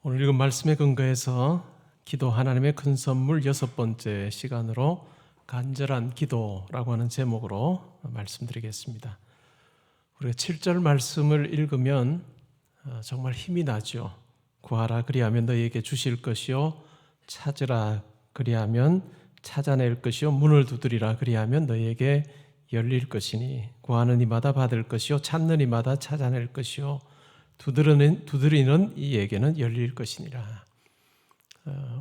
오늘 읽은 말씀에 근거해서 기도 하나님의 큰 선물 6번째 시간으로 간절한 기도라고 하는 제목으로 말씀드리겠습니다. 우리가 7절 말씀을 읽으면 정말 힘이 나죠. 구하라 그리하면 너희에게 주실 것이요 찾으라 그리하면 찾아낼 것이요 문을 두드리라 그리하면 너희에게 열릴 것이니 구하는 이마다 받을 것이요 찾는 이마다 찾아낼 것이요 두드리는 이에게는 열릴 것이니라.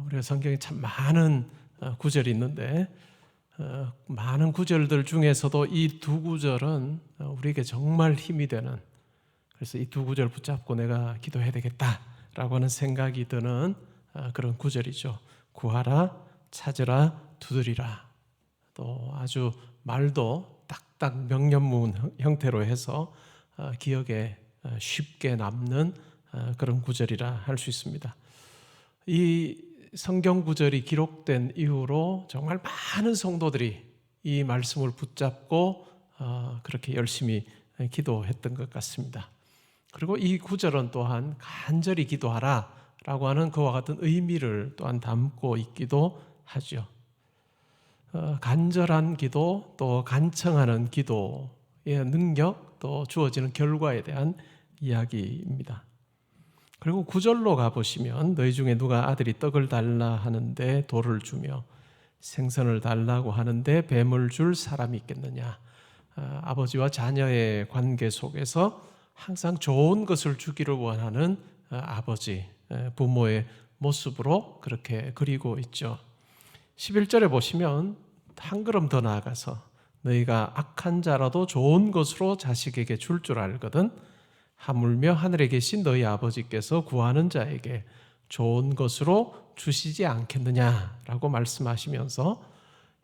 우리가 성경에 참 많은 구절이 있는데 많은 구절들 중에서도 이 두 구절은 우리에게 정말 힘이 되는, 그래서 이 두 구절 붙잡고 내가 기도해야 되겠다라고 하는 생각이 드는 그런 구절이죠. 구하라, 찾으라, 두드리라. 또 아주 말도 딱딱 명령문 형태로 해서 기억에 쉽게 남는 그런 구절이라 할 수 있습니다. 이 성경 구절이 기록된 이후로 정말 많은 성도들이 이 말씀을 붙잡고 그렇게 열심히 기도했던 것 같습니다. 그리고 이 구절은 또한 간절히 기도하라 라고 하는 그와 같은 의미를 또한 담고 있기도 하죠. 간절한 기도, 또 간청하는 기도의 능력, 또 주어지는 결과에 대한 이야기입니다. 그리고 9절로 가보시면 너희 중에 누가 아들이 떡을 달라 하는데 돌을 주며 생선을 달라고 하는데 뱀을 줄 사람이 있겠느냐. 아버지와 자녀의 관계 속에서 항상 좋은 것을 주기를 원하는 아버지, 부모의 모습으로 그렇게 그리고 있죠. 11절에 보시면 한 걸음 더 나아가서 너희가 악한 자라도 좋은 것으로 자식에게 줄 줄 알거든 하물며 하늘에 계신 너희 아버지께서 구하는 자에게 좋은 것으로 주시지 않겠느냐라고 말씀하시면서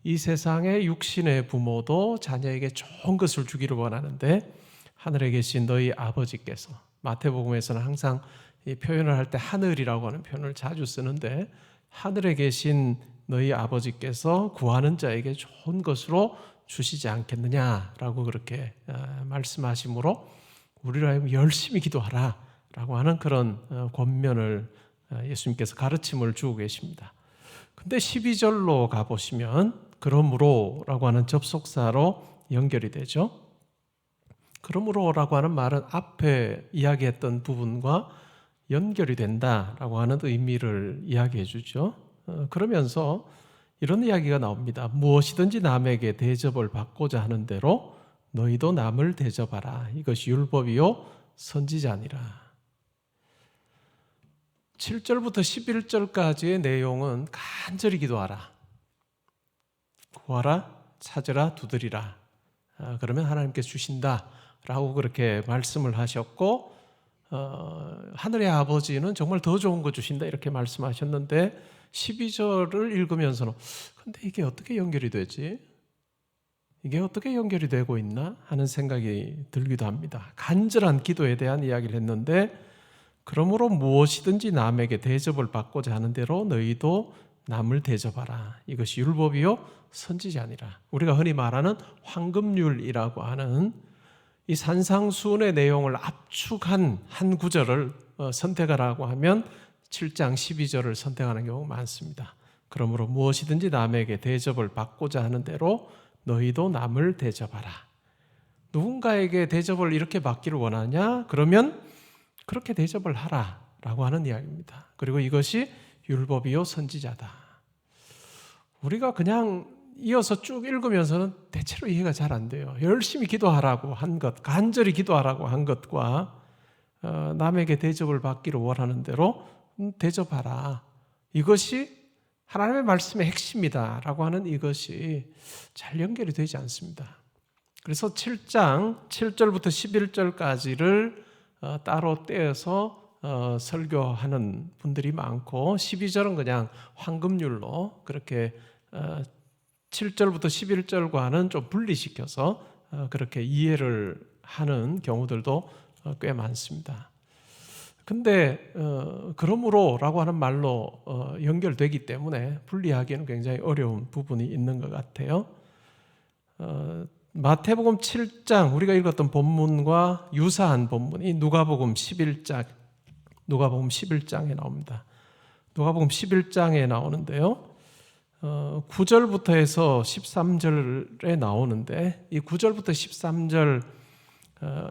이 세상의 육신의 부모도 자녀에게 좋은 것을 주기를 원하는데 하늘에 계신 너희 아버지께서, 마태복음에서는 항상 이 표현을 할 때 하늘이라고 하는 표현을 자주 쓰는데 하늘에 계신 너희 아버지께서 구하는 자에게 좋은 것으로 주시지 않겠느냐라고 그렇게 말씀하시므로 우리로 하여금 열심히 기도하라 라고 하는 그런 권면을 예수님께서 가르침을 주고 계십니다. 근데 12절로 가보시면 그러므로 라고 하는 접속사로 연결이 되죠. 그러므로 라고 하는 말은 앞에 이야기했던 부분과 연결이 된다라고 하는 의미를 이야기해 주죠. 그러면서 이런 이야기가 나옵니다. 무엇이든지 남에게 대접을 받고자 하는 대로 너희도 남을 대접하라. 이것이 율법이요 선지자니라. 7절부터 11절까지의 내용은 간절히 기도하라, 구하라, 찾으라, 두드리라. 그러면 하나님께서 주신다라고 그렇게 말씀을 하셨고 하늘의 아버지는 정말 더 좋은 거 주신다 이렇게 말씀하셨는데 12절을 읽으면서는 근데 이게 어떻게 연결이 되지? 이게 어떻게 연결이 되고 있나 하는 생각이 들기도 합니다. 간절한 기도에 대한 이야기를 했는데 그러므로 무엇이든지 남에게 대접을 받고자 하는 대로 너희도 남을 대접하라. 이것이 율법이요 선지자니라. 우리가 흔히 말하는 황금률이라고 하는 이 산상수훈의 내용을 압축한 한 구절을 선택하라고 하면 7장 12절을 선택하는 경우가 많습니다. 그러므로 무엇이든지 남에게 대접을 받고자 하는 대로 너희도 남을 대접하라. 누군가에게 대접을 이렇게 받기를 원하냐? 그러면 그렇게 대접을 하라 라고 하는 이야기입니다. 그리고 이것이 율법이요 선지자다. 우리가 그냥 이어서 쭉 읽으면서는 대체로 이해가 잘 안 돼요. 열심히 기도하라고 한 것, 간절히 기도하라고 한 것과 남에게 대접을 받기를 원하는 대로 대접하라. 이것이 하나님의 말씀의 핵심이다 라고 하는 이것이 잘 연결이 되지 않습니다. 그래서 7장 7절부터 11절까지를 따로 떼어서 설교하는 분들이 많고 12절은 그냥 황금률로 그렇게 7절부터 11절과는 좀 분리시켜서 그렇게 이해를 하는 경우들도 꽤 많습니다. 근데 그러므로 라고 하는 말로 연결되기 때문에 분리하기에는 굉장히 어려운 부분이 있는 것 같아요. 마태복음 7장 우리가 읽었던 본문과 유사한 본문이 누가복음 11장 누가복음 11장에 나옵니다. 누가복음 11장에 나오는데요. 9절부터 해서 13절에 나오는데 이 9절부터 13절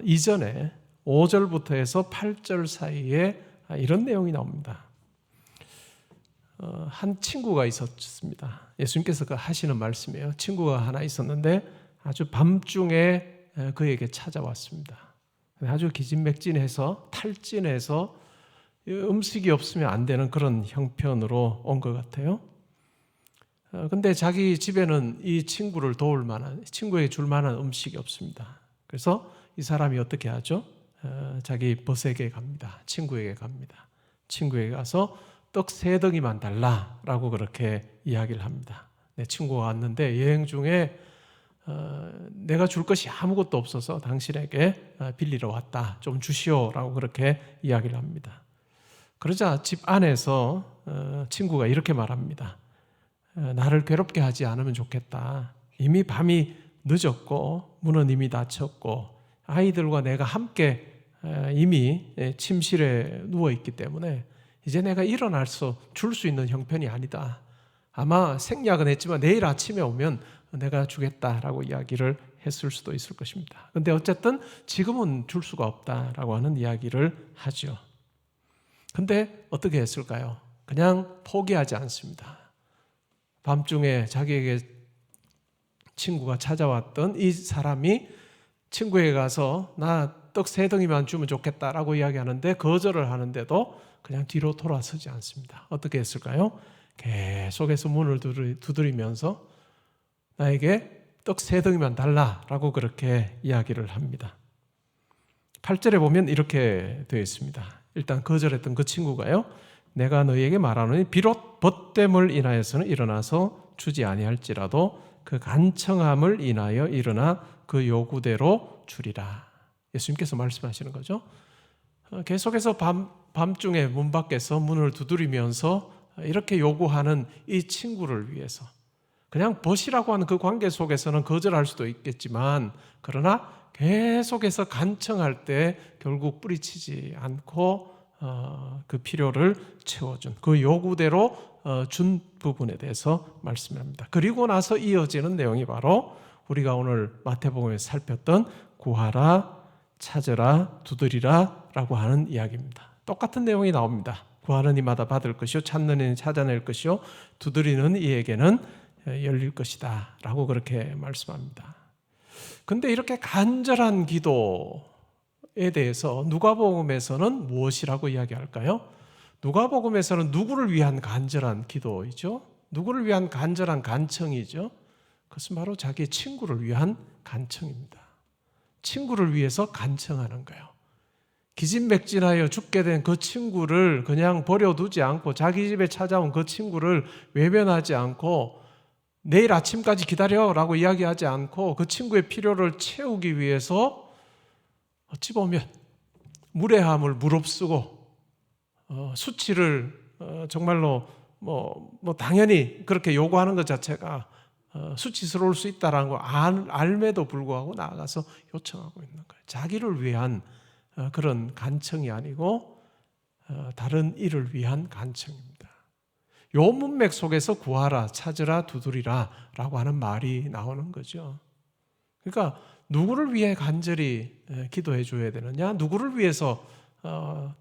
이전에 5절부터 해서 8절 사이에 이런 내용이 나옵니다. 한 친구가 있었습니다. 예수님께서 하시는 말씀이에요. 친구가 하나 있었는데 아주 밤중에 그에게 찾아왔습니다. 아주 기진맥진해서 탈진해서 음식이 없으면 안 되는 그런 형편으로 온 것 같아요. 근데 자기 집에는 이 친구를 도울 만한, 친구에게 줄 만한 음식이 없습니다. 그래서 이 사람이 어떻게 하죠? 자기 벗에게 갑니다. 친구에게 갑니다. 친구에게 가서 떡 3덩이만 달라라고 그렇게 이야기를 합니다. 내 친구가 왔는데 여행 중에 내가 줄 것이 아무것도 없어서 당신에게 빌리러 왔다. 좀 주시오라고 그렇게 이야기를 합니다. 그러자 집 안에서 친구가 이렇게 말합니다. 나를 괴롭게 하지 않으면 좋겠다. 이미 밤이 늦었고 문은 이미 닫혔고 아이들과 내가 함께 이미 침실에 누워있기 때문에 이제 내가 일어나서 줄 수 있는 형편이 아니다. 아마 생략은 했지만 내일 아침에 오면 내가 주겠다라고 이야기를 했을 수도 있을 것입니다. 근데 어쨌든 지금은 줄 수가 없다라고 하는 이야기를 하죠. 근데 어떻게 했을까요? 그냥 포기하지 않습니다. 밤중에 자기에게 친구가 찾아왔던 이 사람이 친구에게 가서 나 떡 3덩이만 주면 좋겠다라고 이야기하는데 거절을 하는데도 그냥 뒤로 돌아서지 않습니다. 어떻게 했을까요? 계속해서 문을 두드리면서 나에게 떡 3덩이만 달라라고 그렇게 이야기를 합니다. 8절에 보면 이렇게 되어 있습니다. 일단 거절했던 그 친구가요. 내가 너희에게 말하노니 비록 벗됨을 인하여서는 일어나서 주지 아니할지라도 그 간청함을 인하여 일어나 그 요구대로 주리라. 예수님께서 말씀하시는 거죠. 계속해서 밤중에 문 밖에서 문을 두드리면서 이렇게 요구하는 이 친구를 위해서 그냥 벗이라고 하는 그 관계 속에서는 거절할 수도 있겠지만 그러나 계속해서 간청할 때 결국 뿌리치지 않고 그 필요를 채워준 그 요구대로 준 부분에 대해서 말씀합니다. 그리고 나서 이어지는 내용이 바로 우리가 오늘 마태복음에서 살폈던 구하라, 찾으라, 두드리라 라고 하는 이야기입니다. 똑같은 내용이 나옵니다. 구하는 이마다 받을 것이요 찾는 이는 찾아낼 것이요 두드리는 이에게는 열릴 것이다 라고 그렇게 말씀합니다. 근데 이렇게 간절한 기도에 대해서 누가복음에서는 무엇이라고 이야기할까요? 누가복음에서는 누구를 위한 간절한 기도이죠? 누구를 위한 간절한 간청이죠? 그것은 바로 자기의 친구를 위한 간청입니다. 친구를 위해서 간청하는 거예요. 기진맥진하여 죽게 된 그 친구를 그냥 버려두지 않고 자기 집에 찾아온 그 친구를 외면하지 않고 내일 아침까지 기다려라고 이야기하지 않고 그 친구의 필요를 채우기 위해서 어찌 보면 무례함을 무릅쓰고 수치를 정말로 당연히 그렇게 요구하는 것 자체가 수치스러울 수 있다는 걸 알매도 불구하고 나아가서 요청하고 있는 거예요. 자기를 위한 그런 간청이 아니고 다른 이를 위한 간청입니다. 요 문맥 속에서 구하라, 찾으라, 두드리라 라고 하는 말이 나오는 거죠. 그러니까 누구를 위해 간절히 기도해 줘야 되느냐, 누구를 위해서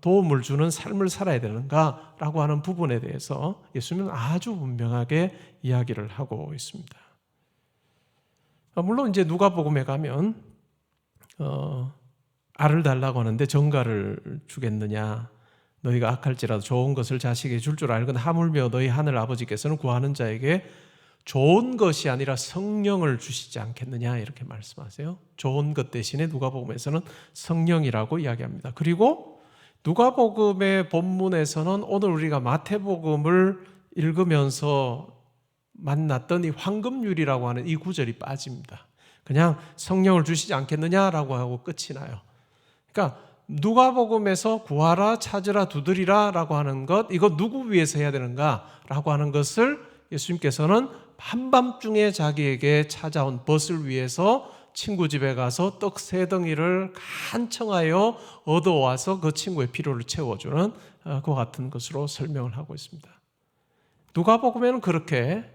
도움을 주는 삶을 살아야 되는가 라고 하는 부분에 대해서 예수님은 아주 분명하게 이야기를 하고 있습니다. 물론 이제 누가복음에 가면 알을 달라고 하는데 정갈을 주겠느냐, 너희가 악할지라도 좋은 것을 자식에게 줄 줄 알건 하물며 너희 하늘 아버지께서는 구하는 자에게 좋은 것이 아니라 성령을 주시지 않겠느냐 이렇게 말씀하세요. 좋은 것 대신에 누가복음에서는 성령이라고 이야기합니다. 그리고 누가복음의 본문에서는 오늘 우리가 마태복음을 읽으면서 만났던 이 황금률이라고 하는 이 구절이 빠집니다. 그냥 성령을 주시지 않겠느냐라고 하고 끝이 나요. 그러니까 누가복음에서 구하라, 찾으라, 두드리라 라고 하는 것, 이거 누구 위해서 해야 되는가 라고 하는 것을 예수님께서는 한밤중에 자기에게 찾아온 벗을 위해서 친구 집에 가서 떡 3덩이를 간청하여 얻어와서 그 친구의 필요를 채워주는 그와 같은 것으로 설명을 하고 있습니다. 누가복음에는 그렇게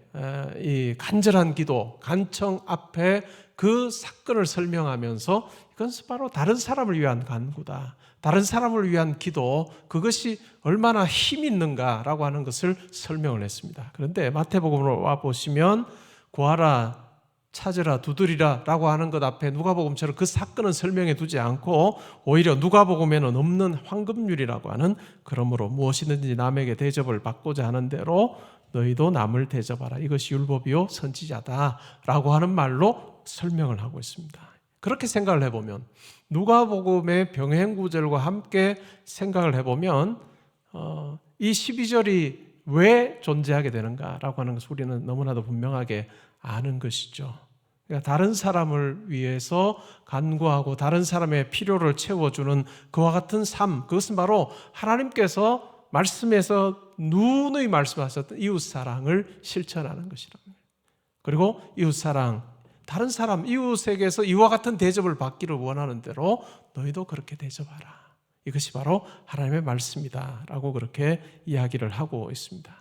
이 간절한 기도, 간청 앞에 그 사건을 설명하면서 이것은 바로 다른 사람을 위한 간구다, 다른 사람을 위한 기도, 그것이 얼마나 힘 있는가라고 하는 것을 설명을 했습니다. 그런데 마태복음으로 와보시면 구하라, 찾으라, 두드리라 라고 하는 것 앞에 누가복음처럼 그 사건은 설명해 두지 않고 오히려 누가복음에는 없는 황금률이라고 하는, 그러므로 무엇이든지 남에게 대접을 받고자 하는 대로 너희도 남을 대접하라, 이것이 율법이요 선지자다 라고 하는 말로 설명을 하고 있습니다. 그렇게 생각을 해보면, 누가복음의 병행구절과 함께 생각을 해보면 이 12절이 왜 존재하게 되는가라고 하는 것을 우리는 너무나도 분명하게 아는 것이죠. 그러니까 다른 사람을 위해서 간구하고 다른 사람의 필요를 채워주는 그와 같은 삶, 그것은 바로 하나님께서 말씀에서 누누이 말씀하셨던 이웃사랑을 실천하는 것이랍니다. 그리고 이웃사랑, 다른 사람, 이웃에게서 이와 같은 대접을 받기를 원하는 대로 너희도 그렇게 대접하라, 이것이 바로 하나님의 말씀이다 라고 그렇게 이야기를 하고 있습니다.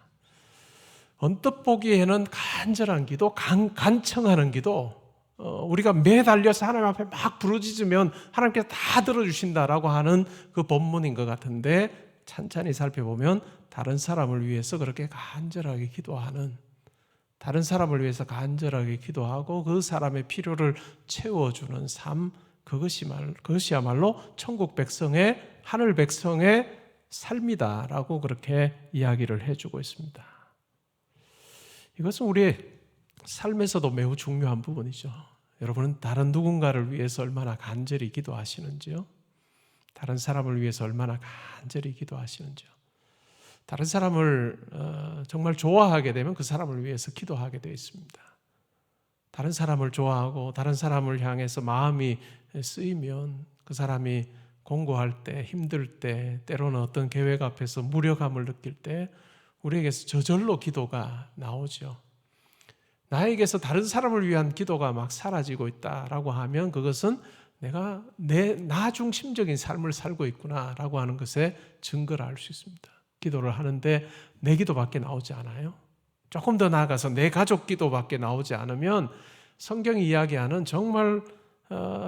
언뜻 보기에는 간절한 기도, 간청하는 기도, 우리가 매달려서 하나님 앞에 막 부르짖으면 하나님께서 다 들어주신다라고 하는 그 본문인 것 같은데, 찬찬히 살펴보면 다른 사람을 위해서 그렇게 간절하게 기도하는, 다른 사람을 위해서 간절하게 기도하고 그 사람의 필요를 채워주는 삶, 그것이야말로 천국 백성의, 하늘 백성의 삶이다라고 그렇게 이야기를 해주고 있습니다. 이것은 우리의 삶에서도 매우 중요한 부분이죠. 여러분은 다른 누군가를 위해서 얼마나 간절히 기도하시는지요? 다른 사람을 위해서 얼마나 간절히 기도하시는지요? 다른 사람을 정말 좋아하게 되면 그 사람을 위해서 기도하게 되어 있습니다. 다른 사람을 좋아하고 다른 사람을 향해서 마음이 쓰이면 그 사람이 공고할 때, 힘들 때, 때로는 어떤 계획 앞에서 무력함을 느낄 때 우리에게서 저절로 기도가 나오죠. 나에게서 다른 사람을 위한 기도가 막 사라지고 있다라고 하면 그것은 내가 나 중심적인 삶을 살고 있구나라고 하는 것에 증거를 알 수 있습니다. 기도를 하는데 내 기도밖에 나오지 않아요. 조금 더 나아가서 내 가족 기도밖에 나오지 않으면 성경이 이야기하는 정말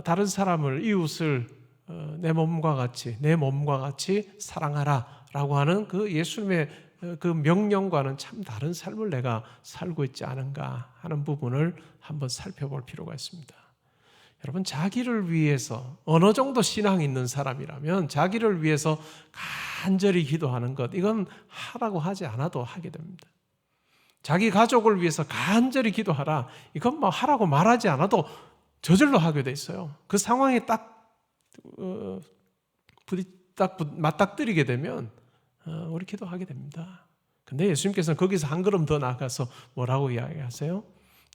다른 사람을, 이웃을 내 몸과 같이 사랑하라라고 하는 그 예수님의 그 명령과는 참 다른 삶을 내가 살고 있지 않은가 하는 부분을 한번 살펴볼 필요가 있습니다. 여러분, 자기를 위해서 어느 정도 신앙이 있는 사람이라면 자기를 위해서 간절히 기도하는 것, 이건 하라고 하지 않아도 하게 됩니다. 자기 가족을 위해서 간절히 기도하라, 이건 뭐 하라고 말하지 않아도 저절로 하게 돼 있어요. 그 상황에 딱 맞닥뜨리게 되면 우리 기도하게 됩니다. 근데 예수님께서는 거기서 한 걸음 더 나아가서 뭐라고 이야기하세요?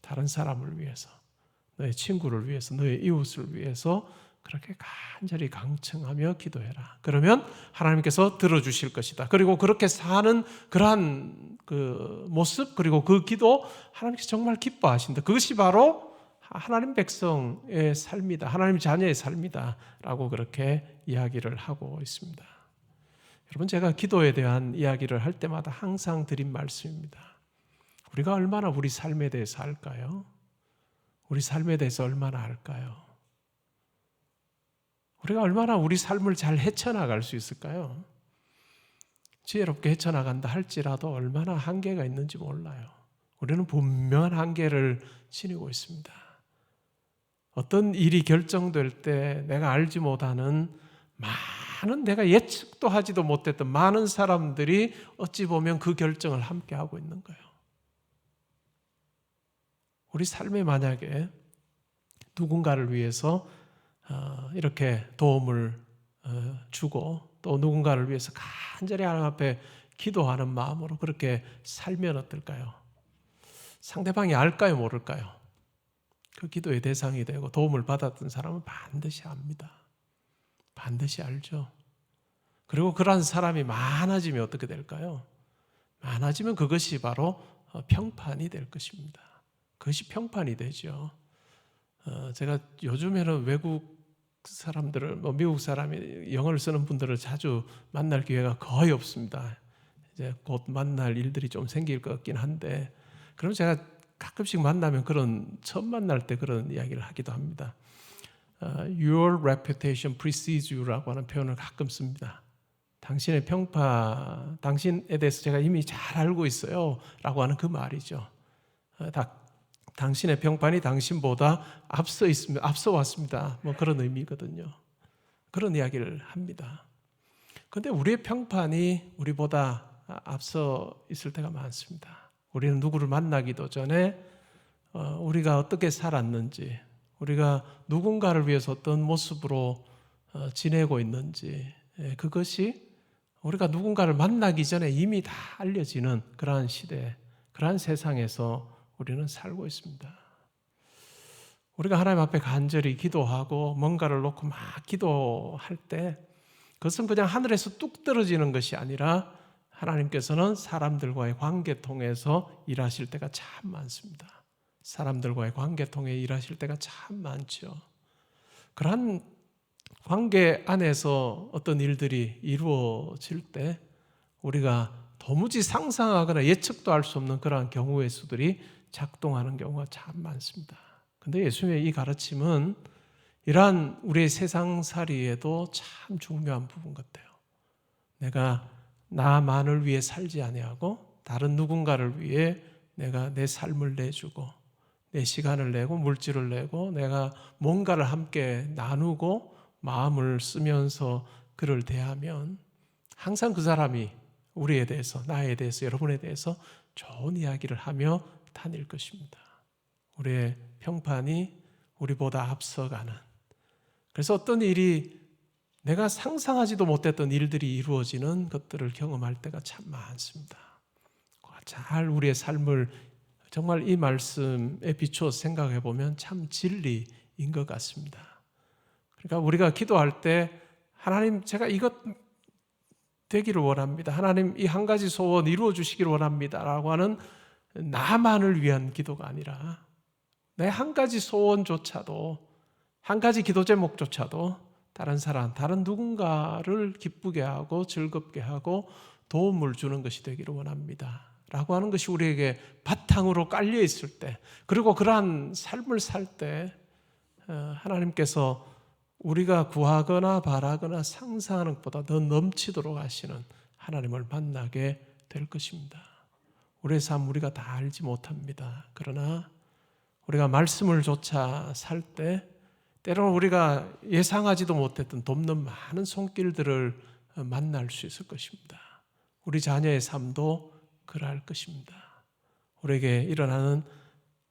다른 사람을 위해서, 너의 친구를 위해서, 너의 이웃을 위해서 그렇게 간절히 강청하며 기도해라. 그러면 하나님께서 들어주실 것이다. 그리고 그렇게 사는 그러한 그 모습, 그리고 그 기도 하나님께서 정말 기뻐하신다. 그것이 바로 하나님 백성의 삶이다, 하나님 자녀의 삶이다 라고 그렇게 이야기를 하고 있습니다. 여러분, 제가 기도에 대한 이야기를 할 때마다 항상 드린 말씀입니다. 우리가 얼마나 우리 삶에 대해서 알까요? 우리 삶에 대해서 얼마나 알까요? 우리가 얼마나 우리 삶을 잘 헤쳐나갈 수 있을까요? 지혜롭게 헤쳐나간다 할지라도 얼마나 한계가 있는지 몰라요. 우리는 분명한 한계를 지니고 있습니다. 어떤 일이 결정될 때 내가 알지 못하는 많은, 내가 예측도 하지도 못했던 많은 사람들이 어찌 보면 그 결정을 함께 하고 있는 거예요. 우리 삶에 만약에 누군가를 위해서 이렇게 도움을 주고 또 누군가를 위해서 간절히 하나님 앞에 기도하는 마음으로 그렇게 살면 어떨까요? 상대방이 알까요, 모를까요? 그 기도의 대상이 되고 도움을 받았던 사람은 반드시 압니다. 반드시 알죠. 그리고 그러한 사람이 많아지면 어떻게 될까요? 많아지면 그것이 바로 평판이 될 것입니다. 그것이 평판이 되죠. 제가 요즘에는 외국 사람들을, 미국 사람이 영어를 쓰는 분들을 자주 만날 기회가 거의 없습니다. 이제 곧 만날 일들이 좀 생길 것 같긴 한데, 그럼 제가 가끔씩 만나면 처음 만날 때 그런 이야기를 하기도 합니다. Your reputation precedes you라고 하는 표현을 가끔 씁니다. 당신의 평파, 당신에 대해서 제가 이미 잘 알고 있어요 라고 하는 그 말이죠. 당신의 평판이 당신보다 앞서 왔습니다. 뭐 그런 의미거든요. 그런 이야기를 합니다. 그런데 우리의 평판이 우리보다 앞서 있을 때가 많습니다. 우리는 누구를 만나기도 전에 우리가 어떻게 살았는지, 우리가 누군가를 위해서 어떤 모습으로 지내고 있는지, 그것이 우리가 누군가를 만나기 전에 이미 다 알려지는 그러한 시대, 그러한 세상에서 우리는 살고 있습니다. 우리가 하나님 앞에 간절히 기도하고 뭔가를 놓고 막 기도할 때 그것은 그냥 하늘에서 뚝 떨어지는 것이 아니라 하나님께서는 사람들과의 관계 통해서 일하실 때가 참 많습니다. 사람들과의 관계 통해 일하실 때가 참 많죠. 그러한 관계 안에서 어떤 일들이 이루어질 때 우리가 도무지 상상하거나 예측도 할 수 없는 그러한 경우의 수들이 작동하는 경우가 참 많습니다. 근데 예수님의 이 가르침은 이러한 우리의 세상살이에도 참 중요한 부분 같아요. 내가 나만을 위해 살지 아니하고 다른 누군가를 위해 내가 내 삶을 내주고 내 시간을 내고 물질을 내고 내가 뭔가를 함께 나누고 마음을 쓰면서 그를 대하면 항상 그 사람이 우리에 대해서, 나에 대해서, 여러분에 대해서 좋은 이야기를 하며 다닐 것입니다. 우리의 평판이 우리보다 앞서가는, 그래서 어떤 일이 내가 상상하지도 못했던 일들이 이루어지는 것들을 경험할 때가 참 많습니다. 잘 우리의 삶을 정말 이 말씀에 비추어 생각해 보면 참 진리인 것 같습니다. 그러니까 우리가 기도할 때 하나님, 제가 이것 되기를 원합니다. 하나님, 이 한 가지 소원 이루어 주시기를 원합니다 라고 하는 나만을 위한 기도가 아니라 내 한 가지 소원조차도, 한 가지 기도 제목조차도 다른 사람, 다른 누군가를 기쁘게 하고 즐겁게 하고 도움을 주는 것이 되기를 원합니다 라고 하는 것이 우리에게 바탕으로 깔려 있을 때, 그리고 그러한 삶을 살 때 하나님께서 우리가 구하거나 바라거나 상상하는 것보다 더 넘치도록 하시는 하나님을 만나게 될 것입니다. 우리의 삶 우리가 다 알지 못합니다. 그러나 우리가 말씀을 조차 살 때 때로는 우리가 예상하지도 못했던 돕는 많은 손길들을 만날 수 있을 것입니다. 우리 자녀의 삶도 그러할 것입니다. 우리에게 일어나는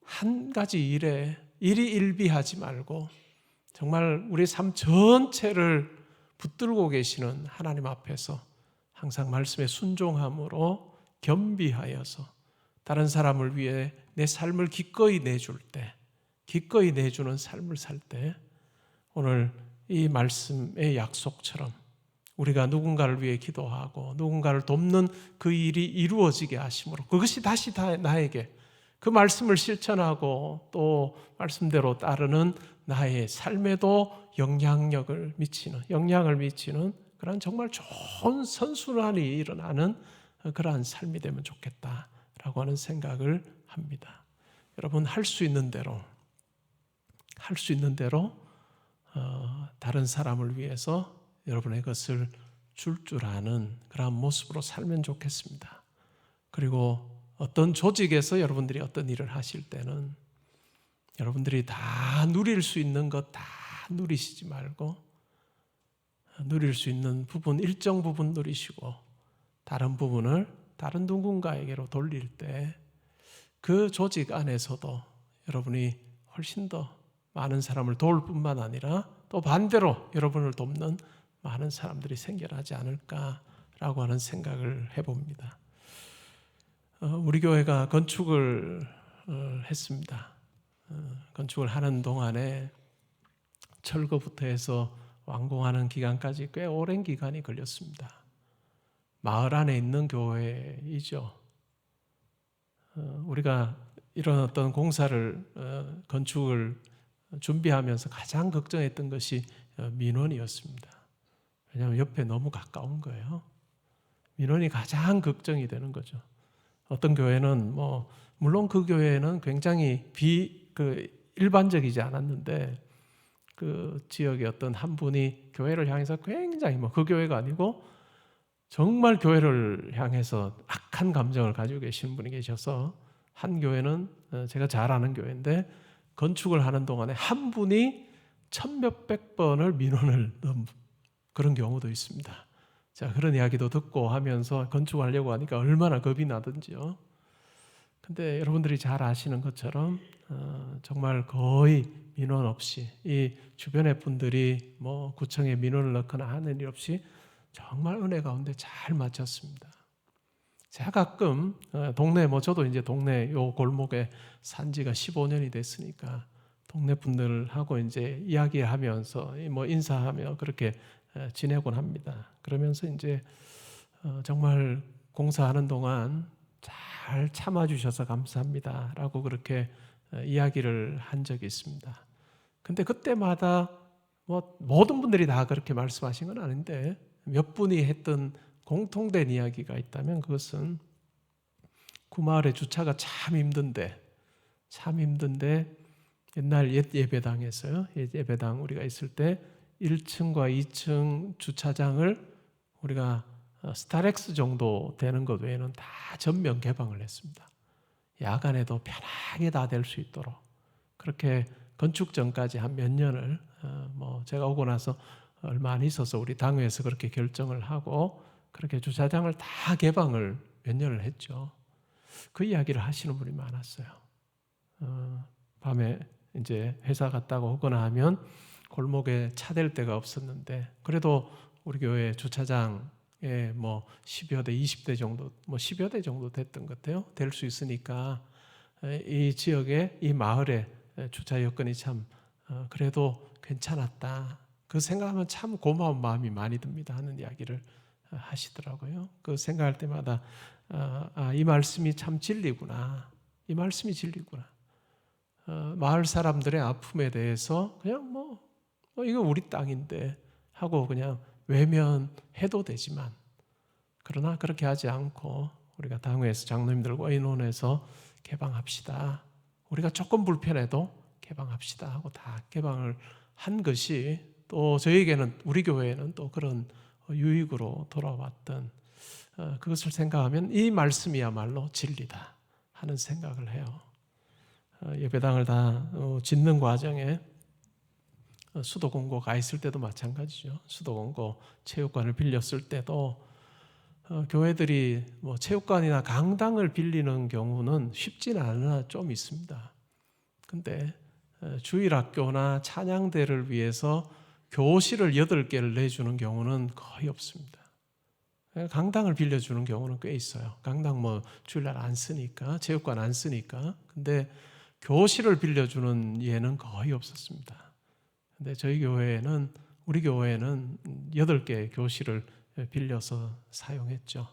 한 가지 일이 일비하지 말고 정말 우리 삶 전체를 붙들고 계시는 하나님 앞에서 항상 말씀에 순종함으로 겸비하여서 다른 사람을 위해 내 삶을 기꺼이 내줄 때, 기꺼이 내주는 삶을 살 때 오늘 이 말씀의 약속처럼 우리가 누군가를 위해 기도하고 누군가를 돕는 그 일이 이루어지게 하심으로 그것이 다시 나에게 그 말씀을 실천하고 또 말씀대로 따르는 나의 삶에도 영향을 미치는 그런 정말 좋은 선순환이 일어나는 그러한 삶이 되면 좋겠다라고 하는 생각을 합니다. 여러분, 할 수 있는 대로 다른 사람을 위해서 여러분의 것을 줄 아는 그런 모습으로 살면 좋겠습니다. 그리고 어떤 조직에서 여러분들이 어떤 일을 하실 때는 여러분들이 다 누릴 수 있는 것 다 누리시지 말고 누릴 수 있는 부분, 일정 부분 누리시고 다른 부분을 다른 누군가에게로 돌릴 때 그 조직 안에서도 여러분이 훨씬 더 많은 사람을 도울 뿐만 아니라 또 반대로 여러분을 돕는 많은 사람들이 생겨나지 않을까라고 하는 생각을 해봅니다. 우리 교회가 건축을 했습니다. 건축을 하는 동안에 철거부터 해서 완공하는 기간까지 꽤 오랜 기간이 걸렸습니다. 마을 안에 있는 교회이죠. 우리가 이런 어떤 공사를 건축을 준비하면서 가장 걱정했던 것이 민원이었습니다. 왜냐하면 옆에 너무 가까운 거예요. 민원이 가장 걱정이 되는 거죠. 어떤 교회는 물론 그 교회는 굉장히 일반적이지 않았는데 그 지역의 어떤 한 분이 교회를 향해서 굉장히 그 교회가 아니고 정말 교회를 향해서 악한 감정을 가지고 계시는 분이 계셔서 한 교회는 제가 잘 아는 교회인데 건축을 하는 동안에 한 분이 1000몇백 번을 민원을 넣은 그런 경우도 있습니다. 자, 그런 이야기도 듣고 하면서 건축하려고 하니까 얼마나 겁이 나든지요. 근데 여러분들이 잘 아시는 것처럼 정말 거의 민원 없이 이 주변의 분들이 구청에 민원을 넣거나 하는 일 없이 정말 은혜 가운데 잘 마쳤습니다. 제가 가끔 동네 저도 이제 동네 요 골목에 산 지가 15년이 됐으니까 동네 분들하고 이제 이야기하면서 인사하며 그렇게 지내곤 합니다. 그러면서 이제 정말 공사하는 동안 잘 참아주셔서 감사합니다라고 그렇게 이야기를 한 적이 있습니다. 근데 그때마다 모든 분들이 다 그렇게 말씀하신 건 아닌데 몇 분이 했던 공통된 이야기가 있다면 그것은 그 마을의 주차가 참 힘든데 옛날 옛 예배당에서요. 옛 예배당 우리가 있을 때 1층과 2층 주차장을 우리가 스타렉스 정도 되는 것 외에는 다 전면 개방을 했습니다. 야간에도 편하게 다 될 수 있도록 그렇게 건축 전까지 한 몇 년을 제가 오고 나서 얼마 안 있어서 우리 당회에서 그렇게 결정을 하고 그렇게 주차장을 다 개방을 몇 년을 했죠. 그 이야기를 하시는 분이 많았어요. 밤에 이제 회사 갔다가 오거나 하면 골목에 차 댈 데가 없었는데 그래도 우리 교회 주차장에 10여 대, 20대 정도, 10여 대 정도 됐던 것 같아요. 될 수 있으니까 이 지역에 이 마을에 주차 여건이 참 그래도 괜찮았다. 그 생각하면 참 고마운 마음이 많이 듭니다 하는 이야기를 하시더라고요. 그 생각할 때마다 이 말씀이 참 진리구나. 이 말씀이 진리구나. 마을 사람들의 아픔에 대해서 그냥 이거 우리 땅인데 하고 그냥 외면해도 되지만 그러나 그렇게 하지 않고 우리가 당회에서 장로님들과 의논해서 개방합시다. 우리가 조금 불편해도 개방합시다 하고 다 개방을 한 것이 또 저에게는 우리 교회에는 또 그런 유익으로 돌아왔던 그것을 생각하면 이 말씀이야말로 진리다 하는 생각을 해요. 예배당을 다 짓는 과정에 수도공고 가 있을 때도 마찬가지죠. 수도공고 체육관을 빌렸을 때도 교회들이 체육관이나 강당을 빌리는 경우는 쉽지는 않으나 좀 있습니다. 근데 주일학교나 찬양대를 위해서 교실을 8개를 내주는 경우는 거의 없습니다. 강당을 빌려주는 경우는 꽤 있어요. 강당 주일날 안 쓰니까, 체육관 안 쓰니까. 근데 교실을 빌려주는 예는 거의 없었습니다. 근데 우리 교회는 8개의 교실을 빌려서 사용했죠.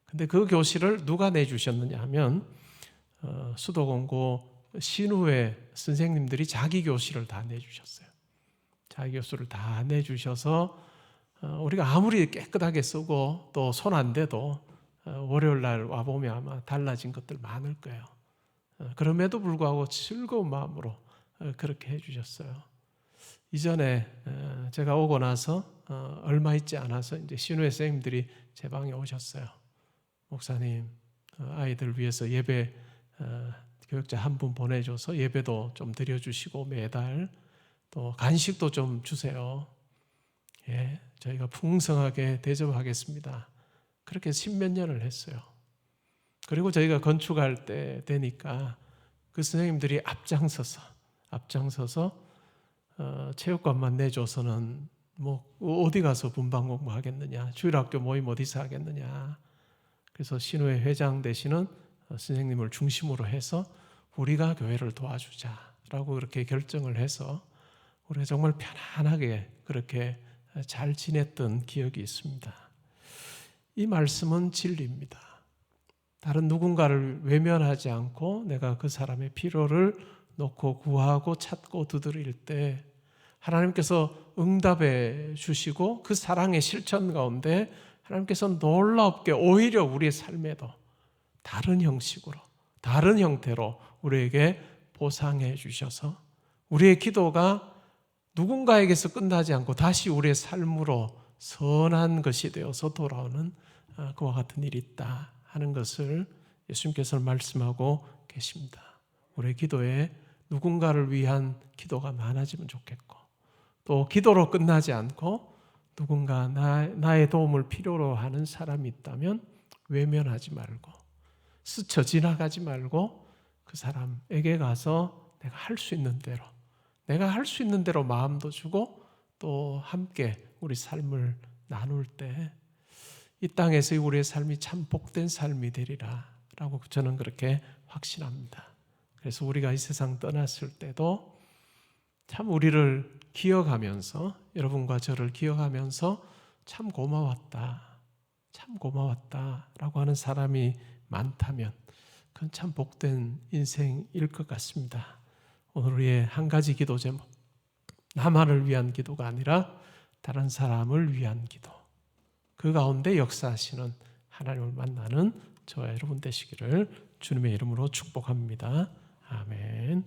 근데 그 교실을 누가 내주셨느냐 하면 수도공고 신우회 선생님들이 자기 교실을 다 내주셨어요. 자기 교실을 다 내주셔서 우리가 아무리 깨끗하게 쓰고 또 손 안 대도 월요일 날 와보면 아마 달라진 것들 많을 거예요. 그럼에도 불구하고 즐거운 마음으로 그렇게 해주셨어요. 이전에 제가 오고 나서 얼마 있지 않아서 이제 신우회 선생님들이 제 방에 오셨어요. 목사님, 아이들 위해서 예배 교육자 한 분 보내줘서 예배도 좀 드려주시고 매달 또 간식도 좀 주세요. 예, 저희가 풍성하게 대접하겠습니다. 그렇게 10몇 년을 했어요. 그리고 저희가 건축할 때 되니까 그 선생님들이 앞장서서 체육관만 내줘서는 어디 가서 분방 공부하겠느냐, 주일학교 모임 어디서 하겠느냐. 그래서 신우회 회장 되시는 선생님을 중심으로 해서 우리가 교회를 도와주자라고 그렇게 결정을 해서 우리가 정말 편안하게 그렇게 잘 지냈던 기억이 있습니다. 이 말씀은 진리입니다. 다른 누군가를 외면하지 않고 내가 그 사람의 필요를 놓고 구하고 찾고 두드릴 때 하나님께서 응답해 주시고 그 사랑의 실천 가운데 하나님께서 놀랍게 오히려 우리의 삶에도 다른 형식으로 다른 형태로 우리에게 보상해 주셔서 우리의 기도가 누군가에게서 끝나지 않고 다시 우리의 삶으로 선한 것이 되어서 돌아오는 그와 같은 일이 있다 하는 것을 예수님께서 말씀하고 계십니다. 우리의 기도에 누군가를 위한 기도가 많아지면 좋겠고 또 기도로 끝나지 않고 누군가 나의 도움을 필요로 하는 사람이 있다면 외면하지 말고 스쳐 지나가지 말고 그 사람에게 가서 내가 할 수 있는 대로 마음도 주고 또 함께 우리 삶을 나눌 때 이 땅에서의 우리의 삶이 참 복된 삶이 되리라 라고 저는 그렇게 확신합니다. 그래서 우리가 이 세상 떠났을 때도 참 우리를 기억하면서 여러분과 저를 기억하면서 참 고마웠다 라고 하는 사람이 많다면 그건 참 복된 인생일 것 같습니다. 오늘 우리의 한 가지 기도 제목, 나만을 위한 기도가 아니라 다른 사람을 위한 기도, 그 가운데 역사하시는 하나님을 만나는 저와 여러분 되시기를 주님의 이름으로 축복합니다. 아멘.